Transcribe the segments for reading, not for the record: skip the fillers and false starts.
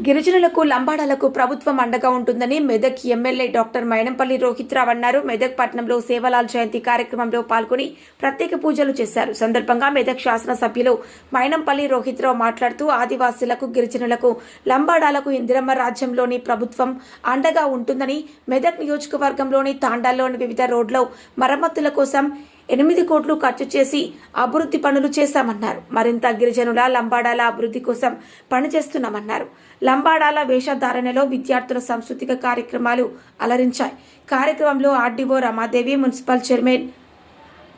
గిరిజనులకు లంబాడాలకు ప్రభుత్వం అండగా ఉంటుందని మెదక్ ఎమ్మెల్యే డాక్టర్ మైనంపల్లి రోహిత్రావు అన్నారు. మెదక్ పట్టణంలో సేవలాల్ జయంతి కార్యక్రమంలో పాల్గొని ప్రత్యేక పూజలు చేశారు. సందర్భంగా మెదక్ శాసనసభ్యులు మైనంపల్లి రోహిత్రావు మాట్లాడుతూ ఆదివాసీలకు, గిరిజనులకు, లంబాడాలకు ఇందిరమ్మ రాజ్యంలోని ప్రభుత్వం అండగా ఉంటుందని, మెదక్ నియోజకవర్గంలోని తాండాల్లోని వివిధ రోడ్ల మరమ్మతుల కోసం 8 కోట్లు ఖర్చు చేసి అభివృద్ధి పనులు చేశామన్నారు. మరింత గిరిజనుల, లంబాడాల అభివృద్ధి కోసం పనిచేస్తున్నామన్నారు. లంబాడాల వేషధారణలో విద్యార్థుల సాంస్కృతిక కార్యక్రమాలు అలరించాయి. కార్యక్రమంలో RDO Ramadevi, municipal chairman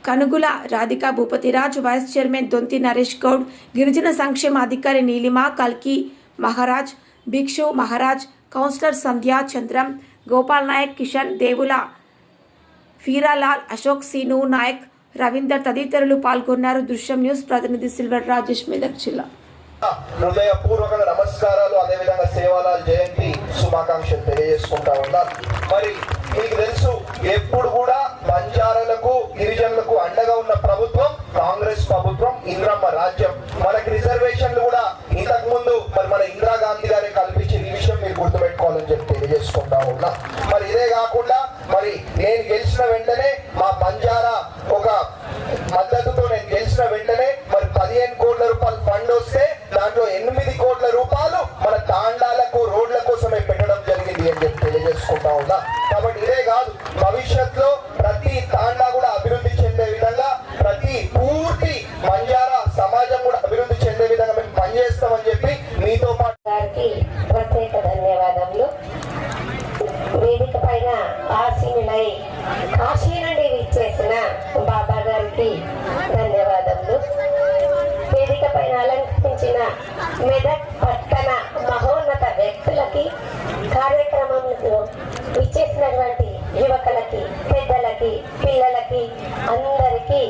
Kanugula Radhika Bhupathiraj, vice chairman Donthi Naresh Goud, గిరిజన సంక్షేమ అధికారి నీలిమ, కల్కి మహారాజ్, భిక్షు మహారాజ్, కౌన్సిలర్ సంధ్యా, చంద్రం, గోపాల్ నాయక్, కిషన్, దేవుల ఫీరాలాల్, అశోక్, సీను నాయక్, రవీందర్ తదితరులు పాల్గొన్నారు. దృశ్యం న్యూస్ ప్రతినిధి సిల్వర్ రాజేష్, మెదక్ జిల్లా. హృదయపూర్వక నమస్కారాలు. అదేవిధంగా సేవాలాల్ జయంతి శుభాకాంక్షలు తెలియజేసుకుంటా ఉన్నారు. మరి మీకు తెలుసు, ఎప్పుడు కూడా బంజారాలకు, గిరిజనులకు అండగా ఉన్న ప్రభుత్వం కాంగ్రెస్ ప్రభుత్వం, ఇందిరమ్మ రాజ్యం. మనకి రిజర్వేషన్లు కూడా ఇంతకు ముందు మన ఇందిరాగాంధీ గారే కల్పించి ఈ విషయం మీరు గుర్తుపెట్టుకోవాలని చెప్పి తెలియజేసుకుంటా ఉన్నా. మరి ఇదే కాకుండా మరి నేను గెలిచిన వెంటనే మా బంజారా ఒక మద్దతుతో నేను గెలిచిన వెంటనే మరి 15 కోట్ల రూపాయలు ఫండ్ వస్తే దాంట్లో 8 కోట్ల రూపాయలు మన తాండాలకు, రోడ్ల కోసమే పెట్టడం జరిగింది అని చెప్పి తెలియజేసుకుంటా ఉన్నా. కాబట్టి ఇదే కాదు, భవిష్యత్తులో ప్రతి తాండా కూడా అభివృద్ధి చెందే విధంగా, ప్రతి పూర్తి బంజారా సమాజం కూడా అభివృద్ధి చెందే విధంగా మేము పనిచేస్తామని చెప్పి మీతో పాటు ప్రత్యేక ధన్యవాదములు. వేదిక పైన ఆసీనులై కాశీ నుండి విచ్చేసిన బాబా గారికి ధన్యవాదములు. వేదిక పైన అలంకరించిన మెదక్ పట్టణ మహోన్నత వ్యక్తులకి, కార్యక్రమంలో విచ్చేసినటువంటి యువకులకి, పెద్దలకి, పిల్లలకి అందరికీ